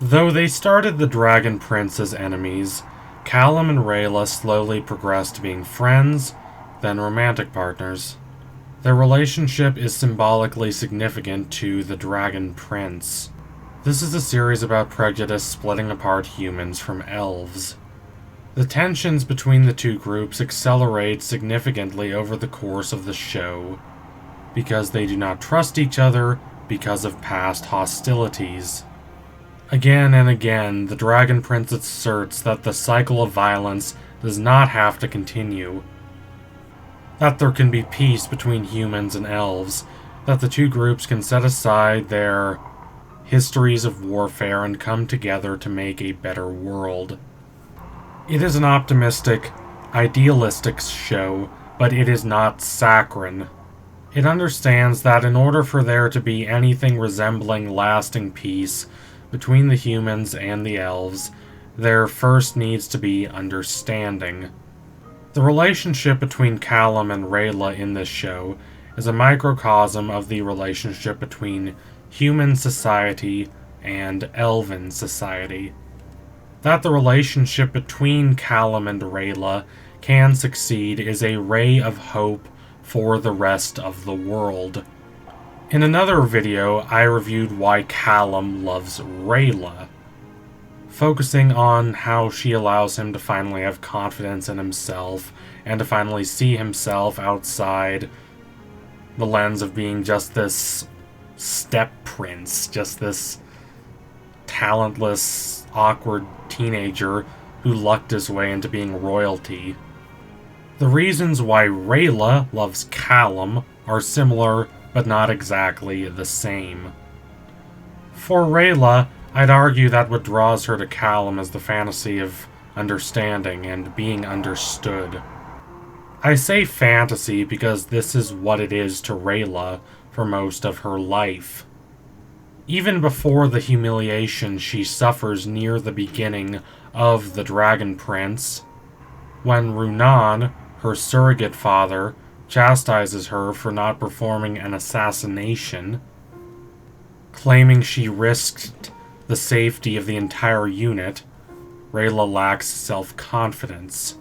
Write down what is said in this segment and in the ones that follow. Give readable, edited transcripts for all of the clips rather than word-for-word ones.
Though they started the Dragon Prince as enemies, Callum and Rayla slowly progressed to being friends, then romantic partners. Their relationship is symbolically significant to the Dragon Prince. This is a series about prejudice splitting apart humans from elves. The tensions between the two groups accelerate significantly over the course of the show, because they do not trust each other because of past hostilities. Again and again, the Dragon Prince asserts that the cycle of violence does not have to continue, that there can be peace between humans and elves, that the two groups can set aside their histories of warfare and come together to make a better world. It is an optimistic, idealistic show, but it is not saccharine. It understands that in order for there to be anything resembling lasting peace between the humans and the elves, there first needs to be understanding. The relationship between Callum and Rayla in this show is a microcosm of the relationship between human society and elven society. That the relationship between Callum and Rayla can succeed is a ray of hope for the rest of the world. In another video, I reviewed why Callum loves Rayla, focusing on how she allows him to finally have confidence in himself and to finally see himself outside the lens of being just this step prince, just this talentless, awkward teenager who lucked his way into being royalty. The reasons why Rayla loves Callum are similar, but not exactly the same. For Rayla, I'd argue that what draws her to Callum is the fantasy of understanding and being understood. I say fantasy because this is what it is to Rayla for most of her life. Even before the humiliation she suffers near the beginning of the Dragon Prince, when Runan, her surrogate father, chastises her for not performing an assassination, claiming she risked the safety of the entire unit, Rayla lacks self-confidence.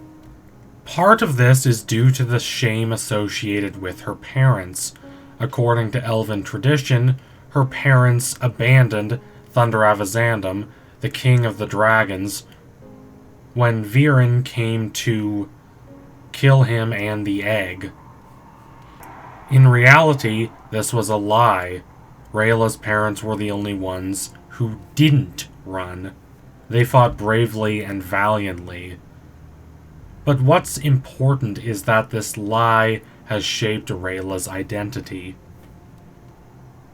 Part of this is due to the shame associated with her parents. According to elven tradition, her parents abandoned Thunderavazandum, the king of the dragons, when Viren came to kill him and the egg. In reality, this was a lie. Rayla's parents were the only ones who didn't run. They fought bravely and valiantly. But what's important is that this lie has shaped Rayla's identity.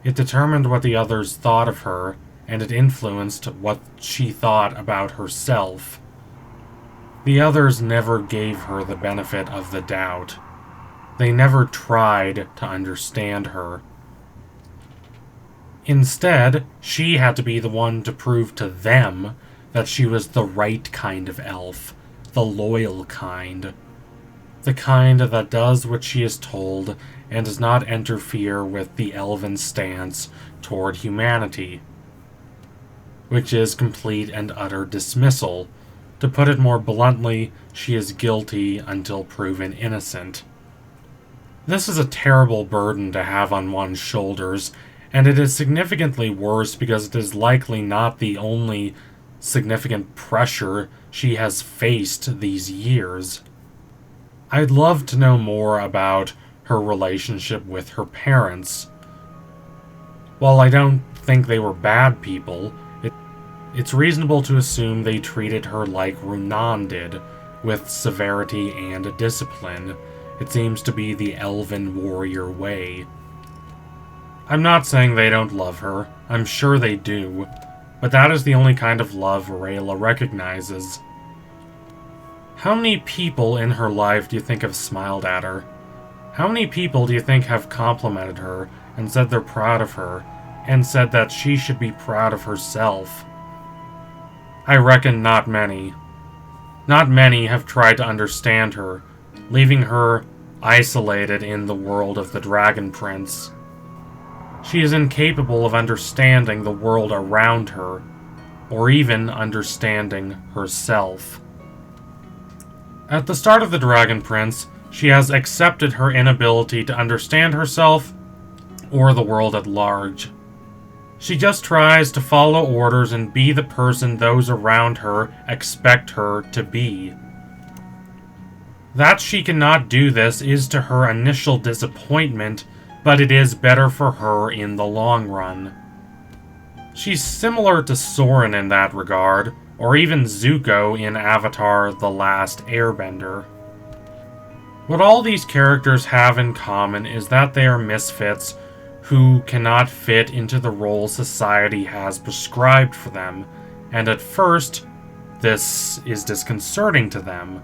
It determined what the others thought of her, and it influenced what she thought about herself. The others never gave her the benefit of the doubt. They never tried to understand her. Instead, she had to be the one to prove to them that she was the right kind of elf, the loyal kind. The kind that does what she is told and does not interfere with the elven stance toward humanity, which is complete and utter dismissal. To put it more bluntly, she is guilty until proven innocent. This is a terrible burden to have on one's shoulders, and it is significantly worse because it is likely not the only significant pressure she has faced these years. I'd love to know more about her relationship with her parents. While I don't think they were bad people, it's reasonable to assume they treated her like Runan did, with severity and discipline. It seems to be the elven warrior way. I'm not saying they don't love her. I'm sure they do. But that is the only kind of love Rayla recognizes. How many people in her life do you think have smiled at her? How many people do you think have complimented her and said they're proud of her, and said that she should be proud of herself? I reckon not many. Not many have tried to understand her, leaving her isolated in the world of the Dragon Prince. She is incapable of understanding the world around her. or even understanding herself. At the start of The Dragon Prince, she has accepted her inability to understand herself or the world at large. She just tries to follow orders and be the person those around her expect her to be. That she cannot do this is to her initial disappointment, but it is better for her in the long run. She's similar to Soren in that regard, or even Zuko in Avatar: The Last Airbender. What all these characters have in common is that they are misfits who cannot fit into the role society has prescribed for them, and at first, this is disconcerting to them.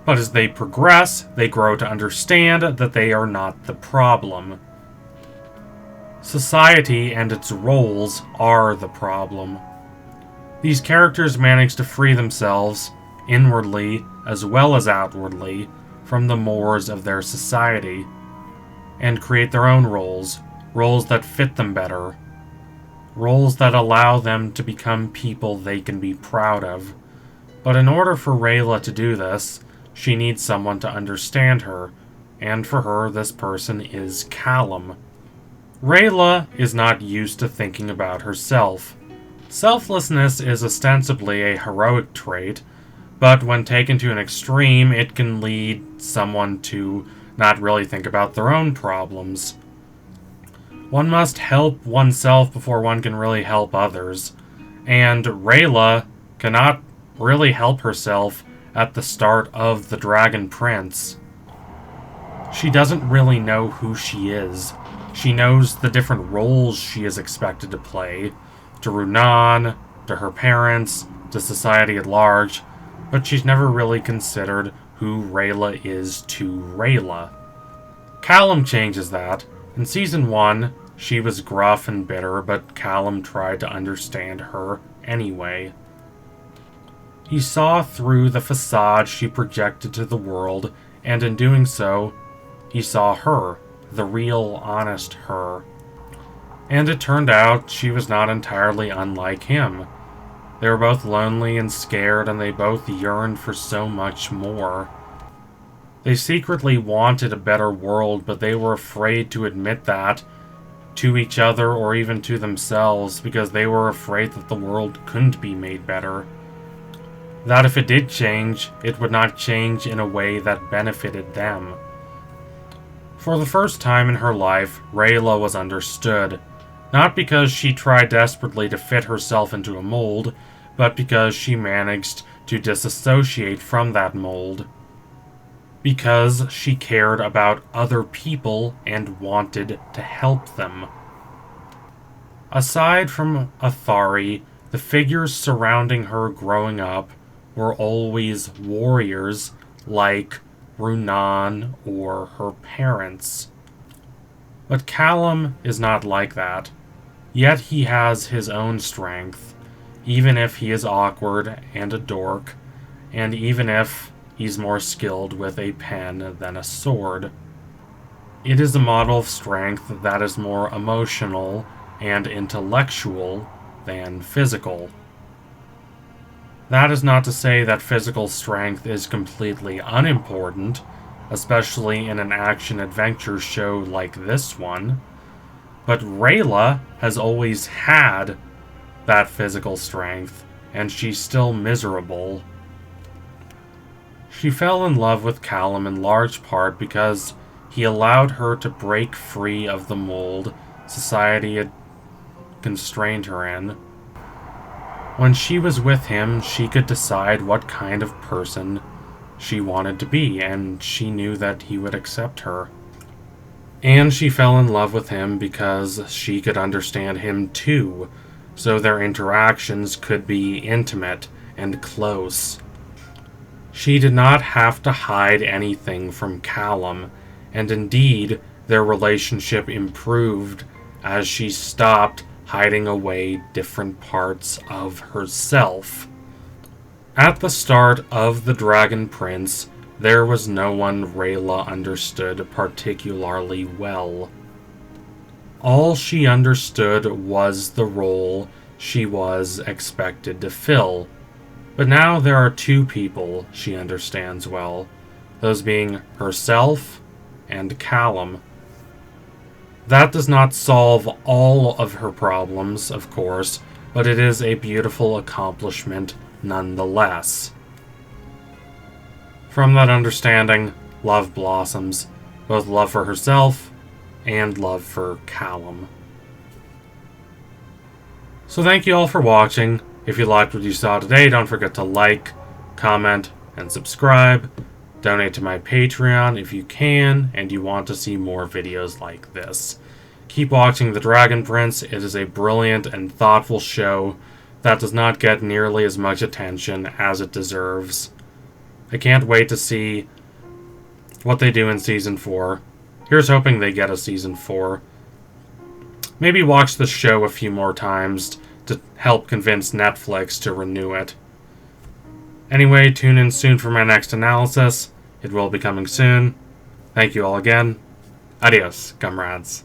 But as they progress, they grow to understand that they are not the problem. Society and its roles are the problem. These characters manage to free themselves, inwardly as well as outwardly, from the mores of their society, and create their own roles that fit them better, roles that allow them to become people they can be proud of. But in order for Rayla to do this, she needs someone to understand her, and for her, this person is Callum. Rayla is not used to thinking about herself. Selflessness is ostensibly a heroic trait, but when taken to an extreme, it can lead someone to not really think about their own problems. One must help oneself before one can really help others, and Rayla cannot really help herself at the start of The Dragon Prince. She doesn't really know who she is. She knows the different roles she is expected to play, to Runan, to her parents, to society at large, but she's never really considered who Rayla is to Rayla. Callum changes that. In Season 1, she was gruff and bitter, but Callum tried to understand her anyway. He saw through the facade she projected to the world, and in doing so, he saw her, the real, honest her. And it turned out she was not entirely unlike him. They were both lonely and scared, and they both yearned for so much more. They secretly wanted a better world, but they were afraid to admit that to each other or even to themselves, because they were afraid that the world couldn't be made better. That if it did change, it would not change in a way that benefited them. For the first time in her life, Rayla was understood, not because she tried desperately to fit herself into a mold, but because she managed to disassociate from that mold. Because she cared about other people and wanted to help them. Aside from Athari, the figures surrounding her growing up were always warriors like Runan or her parents. But Callum is not like that. Yet he has his own strength, even if he is awkward and a dork, and even if he's more skilled with a pen than a sword. It is a model of strength that is more emotional and intellectual than physical. That is not to say that physical strength is completely unimportant, especially in an action-adventure show like this one, but Rayla has always had that physical strength, and she's still miserable. She fell in love with Callum in large part because he allowed her to break free of the mold society had constrained her in. When she was with him, she could decide what kind of person she wanted to be, and she knew that he would accept her. And she fell in love with him because she could understand him too, so their interactions could be intimate and close. She did not have to hide anything from Callum, and indeed, their relationship improved as she stopped hiding away different parts of herself. At the start of The Dragon Prince, there was no one Rayla understood particularly well. All she understood was the role she was expected to fill. But now there are two people she understands well, those being herself and Callum. That does not solve all of her problems, of course, but it is a beautiful accomplishment nonetheless. From that understanding, love blossoms, both love for herself and love for Callum. So thank you all for watching. If you liked what you saw today, don't forget to like, comment, and subscribe. Donate to my Patreon if you can, and you want to see more videos like this. Keep watching The Dragon Prince. It is a brilliant and thoughtful show that does not get nearly as much attention as it deserves. I can't wait to see what they do in Season 4. Here's hoping they get a Season 4. Maybe watch the show a few more times to help convince Netflix to renew it. Anyway, tune in soon for my next analysis. It will be coming soon. Thank you all again. Adios, comrades.